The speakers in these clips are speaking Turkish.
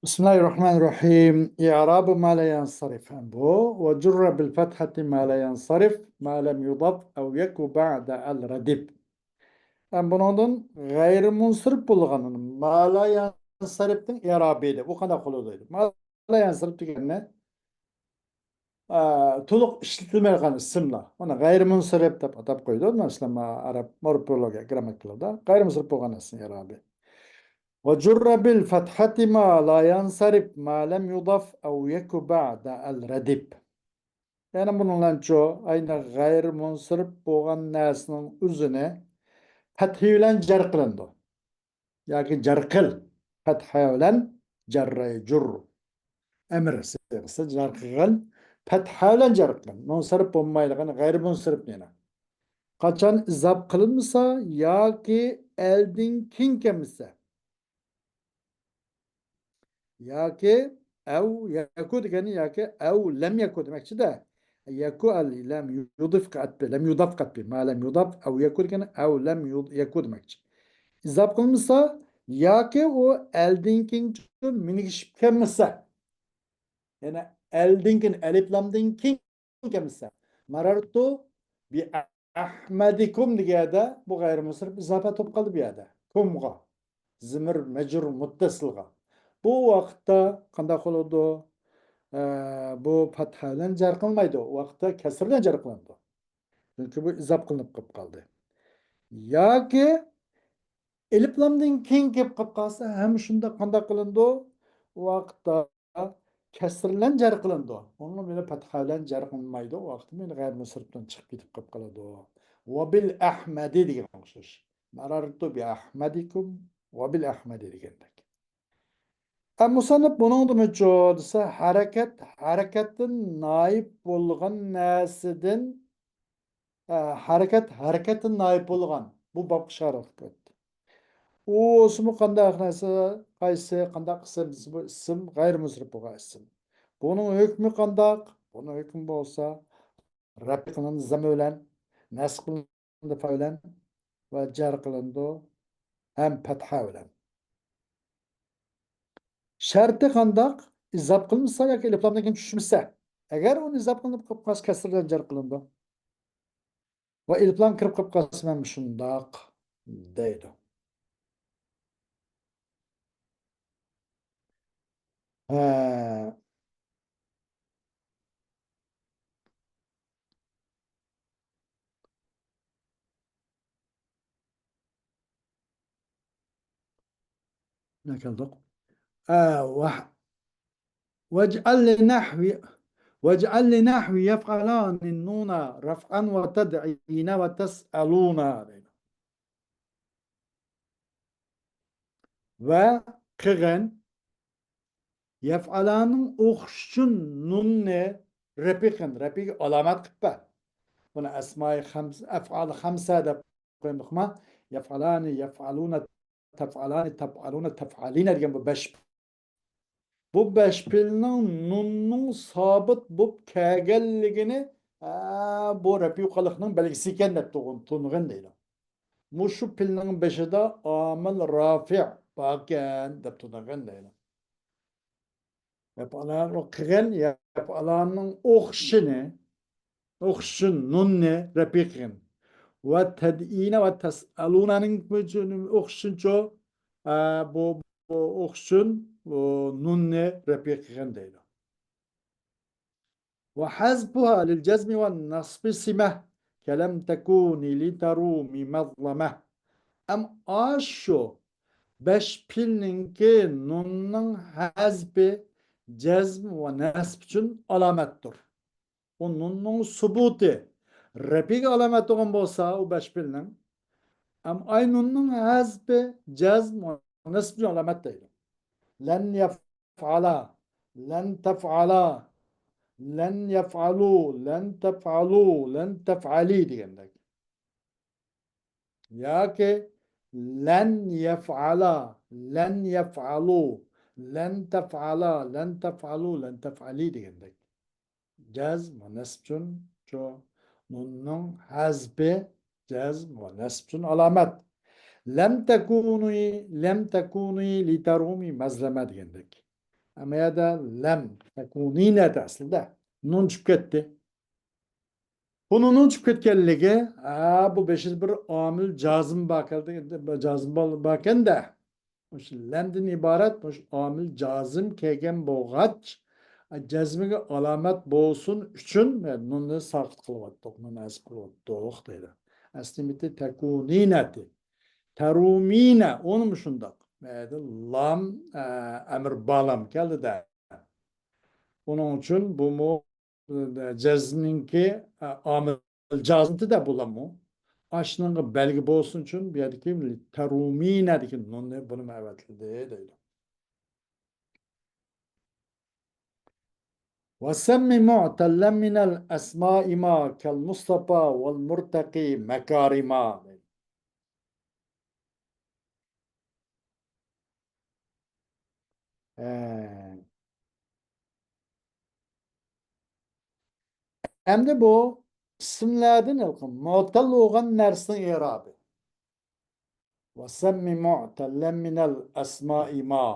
بسم الله الرحمن الرحيم. إعراب ما لا ينصرف بو وجر بالفتحة ما لا ينصرف ما لم يضف أو يكو بعد الردف. Bunun gayrimunsarif bulganın ma la yansariftin i'rabıydı. Bu kadar kolay. Ma la yansarif degeni tuluq işletilmeyen isimla. Ona gayrimunsarif dep atap koydu. Mesela Arap morfologiya grammatikada gayrimunsarif bulgan isim i'rabi. وجر بالفتحة ما لا ينصرف ما لم يضف أو يك بعد الردف. Yani bununla çoğu aynı gayrimunsarif boğan nesinin üzerine fethiyle bilen cer kılındı. Yani cer kıl. Fethiyle bilen cerre curru. Emir sigası cer kıl. Fethiyle bilen cer kılın. Munsarif olmayla gayrimunsarif neyine. Kaçan izap kılınmışsa ya ki eldin kinkemizse. Ya ki yaku degeni ya ki lem yaku demekçi de yaku lem yudif katbi lem yudaf katbi ma lem yudaf yaku degeni yaku demekçi. İzap kılmışsa ya ki o eldinkin minik kemmese yani eldinkin elif lam dinkin kemmese marartu bi ahmedikum digede bu gayrimüslim izafe topkalı bir yerde kumga zimir mecrur muttasılga. Bu vaqtda qanday qiladi? Bu fatha bilan jar qilmaydi. U vaqtda kasr bilan jar qilindi. Chunki bu izob qilinib qolib qoldi. Yoki elif lamdan keyin kelib qolib qolsa ham shunda qanday qilindi? U vaqtda kasr bilan jar qilindi. Uni meni fatha bilan jar qilmaydi. U vaqtda meni g'ayr musrifdan chiqib ketib qolib qoladi. Va bil ahmadi degan o'xshash. Marartu bi ahmadikum va bil ahmadi degandek. Musannif bunun demoqchi desa harakatdan naib bo'lgan narsadan harakatdan naib bo'lgan bu bobga sharh qildi. U ismi qanday narsa qaysi qanday qilsa biz bu ism g'ayrimusrif bo'lgan ism. Buning hukmi qanday? Buning hukmi bo'lsa rad qilindi zam bilan, nasb qilindi fa bilan va jar qilindi ham fatha bilan. Şartı kandak izap kılmışsa ya ki eliflamdan keyin tushmasa. Agar uni izap qilinib qolib qolsa kasr bilan jar qilindi. Va eliflam kirib qolib qolsa mana shundoq deydi. Ha, ne kaldık? واجعل لنحو واجعل لنحو يفعلان النون رفعا وتدعين وتسألون ve kıgın yef'alanın o'qishun nunni repik alamat qilib buni asmai af'al xamsa deb qo'ymoqma yaf'alani yaf'aluna taf'alani taf'aluna taf'alina degan bu besh pilning nunning sobit bo'lib kelganligini bu rafiqaliqning belgisi ekan deb to'ng'in deydi. Mushu pilning beshida omil rafi' bor ekan deb to'ng'in deydi. Yaf'alan qilgan yaf'alanning o'qishini nunni rafiqin ve ted'ine ve tes'aluna'nın okşunço bu okşun nunne repikigen değil. Ve hazbuha lil cezmi ve nasbi simeh kelem tekuni li terumi mazlameh. Am aşu beş pilninki nunnun hazbi cezm ve nasb için alamettir. O nunnun subuti repik alamet olan bolsa o beş pilnin am aynunun hazbi cezm nasb alamet değil. Len yef'ala, len tef'ala, len yef'alu, len tef'alu, len tef'ali diyendek. Ya ki len yef'ala, len yef'alu, len tef'ala, len tef'alu, len tef'ali diyendek. Cezm nasbun ço nunun hazbi cezm ve nasbun alamet. Lem tekuni li terumi mazleme diyendek. Ama ya da lem. Tekunine de aslında. Nun çıkıp gitti. Bunun nun çıkıp ketkenligi, bu beşinci bir amil cazım bakaldı. Cazım bakan da. Lemden ibaret amil cazım kegen boğaç. Cazmige alamet bolsun üçün nunni saqit qılıvattık, nunni az qılıvattık deydi. Aslında tekunine. Terumine onu mu şundak? Lam emir bağlam geldi de. Onun için bu mu cezminki amil cazmı da bulamu. Aşının belgi bolsun için bir yerdeki terumine dikin bunu mevetledi deydi. وسم معتلا من الأسماء ما كالمصطفى والمرتقي مكارما. Ee, Hem de bu isimlerden ilkin mu'tal olan nersin irabı. وسم معتلا من الأسماء ما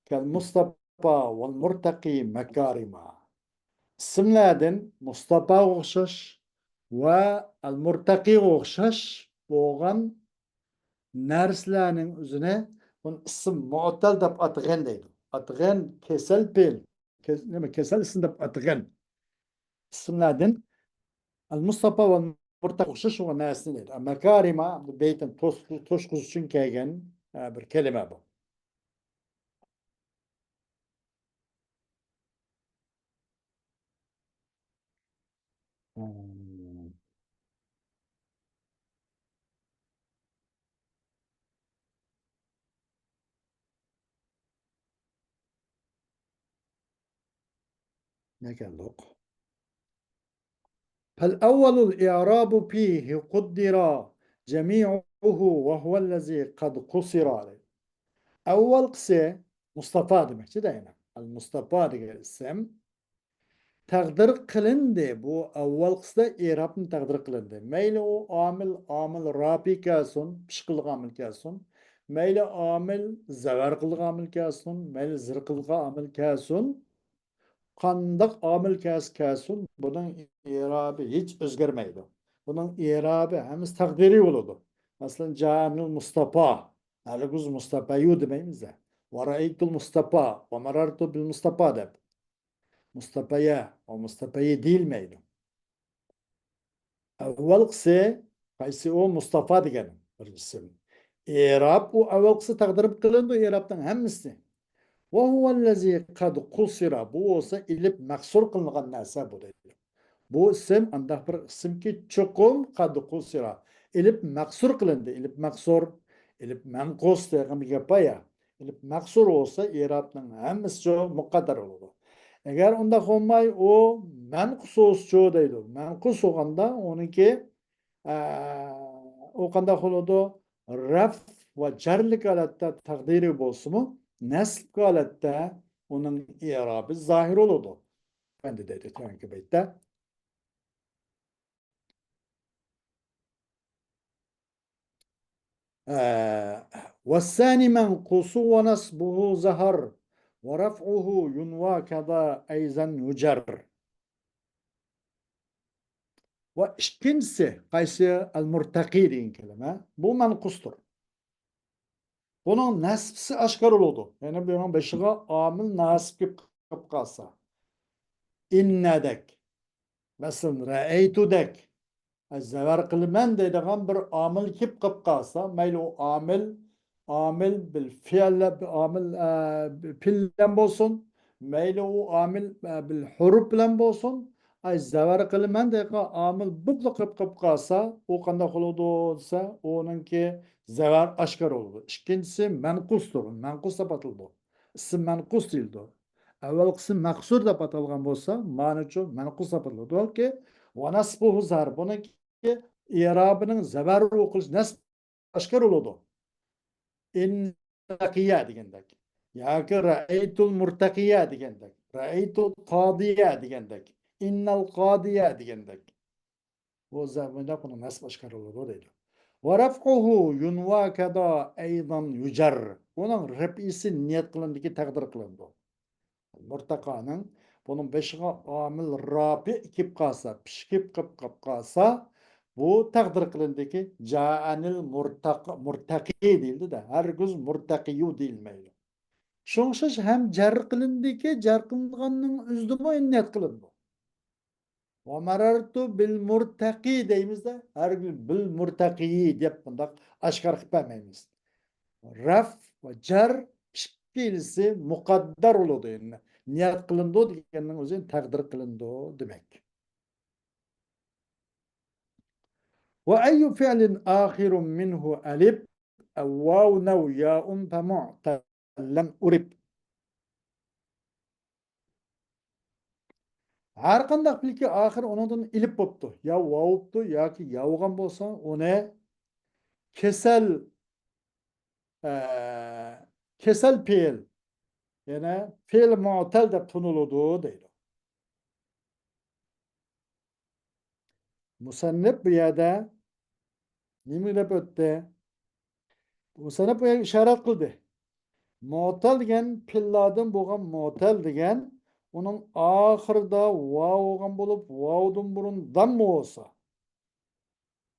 كالمصطفى والمرتقي مكارما. İsimlerden Mustafa okşaş ve el-Murtaki okşaş olan nerslerinin üzerine onun isim mu'tal dep atıgen deydi. Atıgen kesel pel. Kesel isim dep atıgen. İsimlerden el-Mustafa ve el-Murtaki okşaş olan nersini deydi. Mekarima beytin toş kuzu için kegen bir kelime bu. Hmm. Ne geldi o? فالأول الإعراب فيه قدر جميعه وهو الذي قد قصر عليه. أول قسي مصطفى demek ki yani. Mustafa diye isim takdir kılındı. Bu avval kısda irabın takdir kılındı. Meyli o amil rapi kalsın, pişkılık amil kalsın. Meyli amil zavarkılık amil kalsın. Meyli zırkılık amil kalsın. Qandaq amil kalsın. Bunun irabı hiç özgermeydi. Bunun irabı hemiz takdiri oldu. Mesela Camil Mustafa. Aliguz Mustafa'yı demeyimiz de. Ve ra'aytul Mustafa. Ve marartu bil Mustafa de. Mustafa'ya. O Mustafa'yı değil miydi? Evvel kısı kaysi o Mustafa diyelim. Bir isim. İrab o evvel kısı takdirip kılındı. İrabdan hemisi. Ve huvellezî kad kusira. Bu olsa ilip maksur kılınan nasa bu dedi. Bu isim andah bir isim ki çokum kad kusira. İlip maksur kılındı. İlip maksur, ilip menkus diye bir yapaya. İlip maksur olsa İrab'ın hemisi çoğu mukaddar olur. Eğer onda olmay o menkus olsa deydi. Menkus olanda onunki o kanda oldu raf ve cerlik alette takdiri bolsumu nesl alette onun İrabı zahir oldu. Ben de dedi tanki beytte. والثاني منقوص ونصبه زهر ورفعه ينوى كذا أيضا يجر. Ve ikincisi kaysı el-murtaki deyin kelime. Bu menkustur. Bunun nasbisi aşkar oldu. Yani bunun beşiğe amil nasip kıp kalsa. İnnedek. Mesela re'eytu dek. الزوار قلمان ده دغم بر عامل كيف قب قاسة ميلو عامل بالفعل عامل فيل لمبوسون ميلو عامل بالحروف لمبوسون أي الزوار قلمان ده عامل بدل قب قاسة وقند خلودوسا وننكي زوار أشكر oldu. İkincisi menkustur. Menkus da batıldı. İsim menkus değildi. Evvel kısım meksur da batılgan bolsa maniço menkus da batıldı. Ki ve nasbuhu zar. Bunu İrabının zeber okuş nasb aşkar oldu. İnnakiye digendek. Ya ki ra'eytul murtakiye digendek. Ra'eytul kadiye digendek. İnnal kadiye digendek. O zamanda bunu nasb aşkar oldu dedi. Ve raf'uhu yunva kada eydan yücer. Onun raf'isi niyet kılındı ki takdir kılındı. Murtakanın bunun beşiğe amil rapi kip kalsa, pişkip kıp kalsa bu takdir kılındı ki ca'anil murtaki değildi de herkes murtakiyu değilmeydi. Şoňşaş hem jar kılındı ki jar kılınganın üzdüme niyet kılındı. Ve marartu bil murtaki deyimiz de herkes bil murtakiyi deyip bundak aşkar kıpamayız. Raf ve jar fiilisi mukaddar oludu yani. Niyet kılındı degenin özün takdir kılındı demek. Ve ayyu fi'lin ahirun minhu alif ev vav nev ya'un fe mu'tallen urib. Her kandak bilki ahir onundan ilip boptu. Ya vavuptu ya ki yavgan bolsa ona kesel kesel fiil yani fiil mu'tal de tunuludu deydi. Musannif bu yerde nimelep ötte? Musannif bu yerde işaret kıldı. Mu'tal degen pilladın boğan mu'tal degen onun ahırda vav olgan bolup vavdun burun dam mı olsa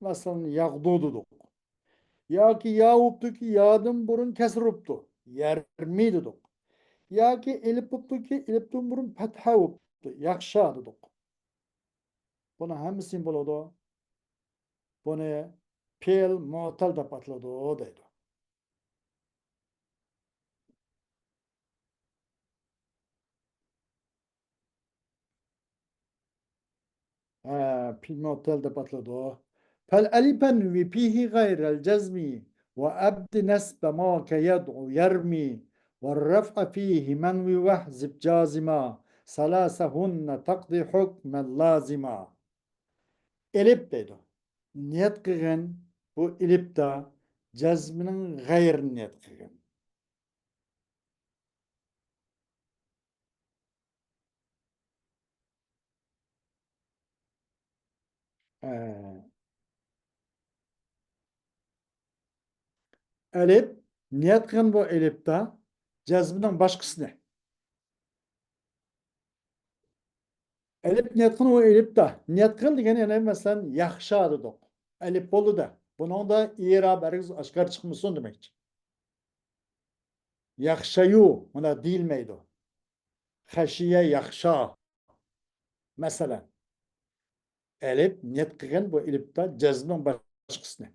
mesela yağdududuk. Ya ki yağuptu ki yağdın burun kesruptu. Yermiduduk. Ya ki elip uptu ki eliptun burun petha uptu. Yakşaduduk. Buna hem simbol oldu. Bunu pil mu'tal da patladı o deydi. في المعتل ده بطلده فالألبن وفيه غير الجزم وأبد نسب ما كيدعو يرمي والرفع فيه منوي وحزب جازما ثلاثهن تقضي حكما لازما elip dedi. Niyet kılgın bu elipte cezminin gayr niyet kılgın. Ee, elip niyet kılgın bu elipte cezminin başkasını. Elip niyet kılın o elip de. Niyet kıl degeni yani mesela yakşa dedik. Elip bolu da. Bunun da ira bergiz aşkar çıkmışsın demek. Yakşayu ona değil miydi? Haşiye yakşa. Mesela elip niyet kılın bu elipte cezmin başkasını.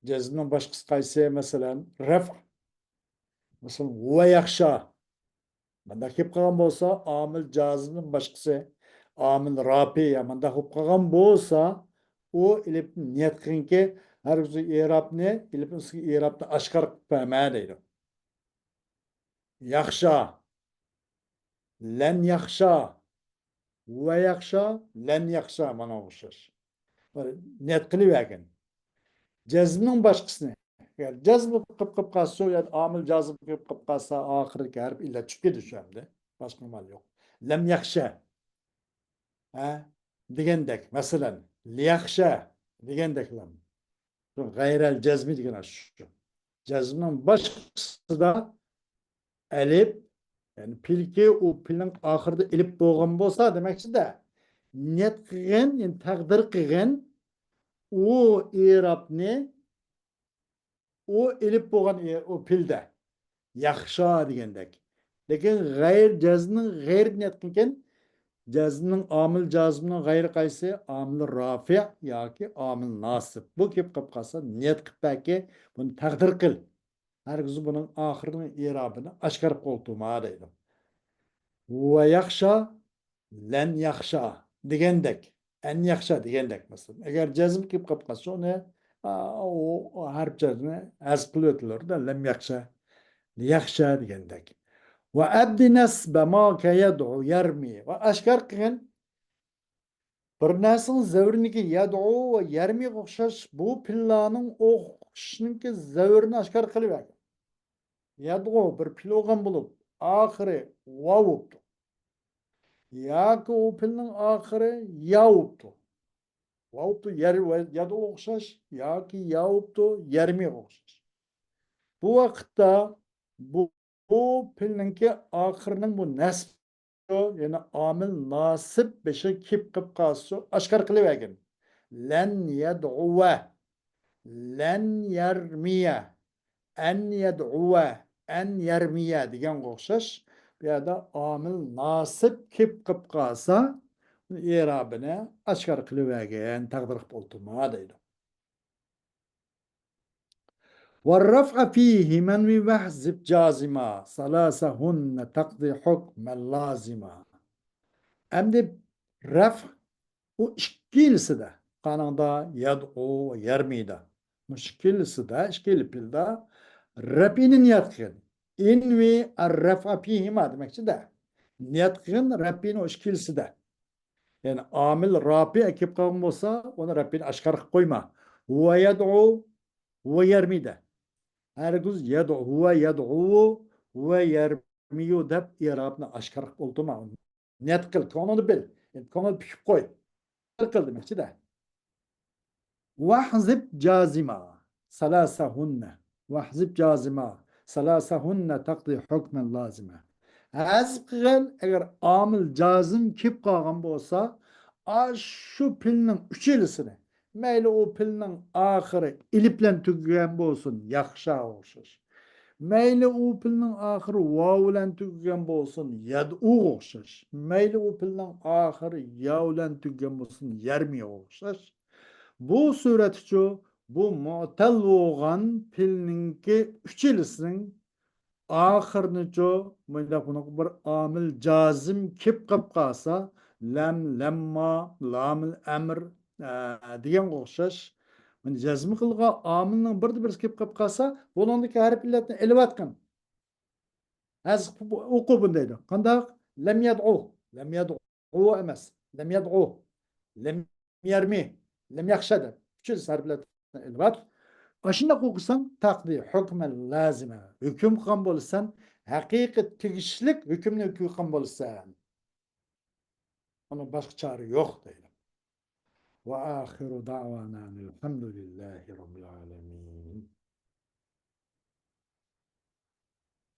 Cezmin başkası kayse mesela ref. Mesela ve yakşa. Manda hep kalan bolsa amil cazibin başkası. Amil rapi ya manda hep kalan bolsa o ilip niyet kılın ki her bir irab ne? İlip irabda aşkar pəmə deyir. Yaxşa, len yaxşa, ve yaxşa, len yaxşa mana oxşar. Niyet kılıverken. Cezmin başkasını. Yani cezmi kıp kalsa yani amil cazib kıp kalsa ahirki harf illa çıkı düşemdi. Başka mal yok. Lem yaxşa. Ha? Degendek. Mesela liyakşa degendek lan. Gayrel cezmi degen şu. Cezmin başkası da elip yani pilki o pilin ahırda elip boğan bolsa demekçi de niyet kılgın yani takdir kılgın o irab ne o elip boğan o pilde yakşa degendek. Lekin gayr cezmin gayr niyet kılgın cezminin amil cazmının gayrı kaysı amil rafi yoki amil nasib. Bu kep kıp kalsa niyet kıpaki bunu takdir kıl. Herkes bunun ahırının irabını aşkar koltuğuma deydi. Ve yakşa len yakşa degendek. En yakşa degendek mesela. Eğer cezm kip kıp kalsa onu o harf cezmi az kılıyorlar da lem yakşa yakşa degendek. Ve abdi nesbe ma ke yed'u yermi. Ve aşkar kılın bir narsanın zevriniki yad'u ve yermi okşaş bu pillanın okşununki zevrini aşkar kılıver. Yad'u bir pil olgan bulup ahiri vavuptu. Yaki o pilnin ahiri yavuptu. Vavuptu yad'u okşaş yaki yavuptu yermi okşaş. Bu vakitte bu bu pilninki ahırının bu nesb yani amil nasip beşe kip kıp kalsı aşkar kılıvergin. Len yed'uve, len yermiye, en yed'uve, en yermiye degan o'xshash. Bu yerda amil nasip kip kıp kalsa i'rabini aşkar kılıvergin, taqdir qilib o'ltirma deydi. والرفع فيه منوي واحذف جازما ثلاثهن تقضي حكم اللازمة. Endi raf o ikilisi de kanında yad'u yermide. Bu ikilisi de ikili pilde Rabbinin yatkın. İnvi ar-raf'a fihima demekçi de. Yatkın Rabbinin o ikilisi de. Yani amil Rabbi ekip kavim olsa onu Rabbini aşkar koyma. Ve yad'u ve yermide. Herkes yed'u ve yermiyu deb i'rabni oshkor qilib o'ltirma. Niyat qil, ko'nglini bil. Ko'ngil pishib qo'y. Qil demoqchi-da. Wahzib jazima salasahunna. Wahzib jazima salasahunna taqdi hukmen lazima. Hazb qilgan agar omil jazim kelib qolgan bo'lsa, shu pilning uchilisini mayli u pilning oxiri ilib bilan tugagan bo'lsin, yaxshi o'xshash. Mayli u pilning oxiri vov bilan tugagan bo'lsin, yad'u o'xshash. Mayli u pilning oxiri yo bilan tugagan bo'lsin, yarmiga o'xshash. Bu surat uchun bu mu'tal bo'lgan pilningki uchilisining oxirnicho bunda buni bir omil jazim kelib qolib qolsa, lam, lamma, lamil amr degan o'xshash. Jazm qilgan omilning birda-birisi kelib qolib qolsa, buningdagi harf illatni ilvatgan. Az o'qi bundaydi. Qandoq? Lam yad'u, lam yad'u emas. Lam yad'u, lam yarmi, lam yaxshada. Uch harf illatni ilvat. Aşında okusan takdir, hükmen lazime. Hüküm kan bolsan, hakikat tegişlik hükümle hüküm kan bolsan. Onun başka çare yok değil. Ve ahiru da'vana elhamdülillahi rabbil alemin.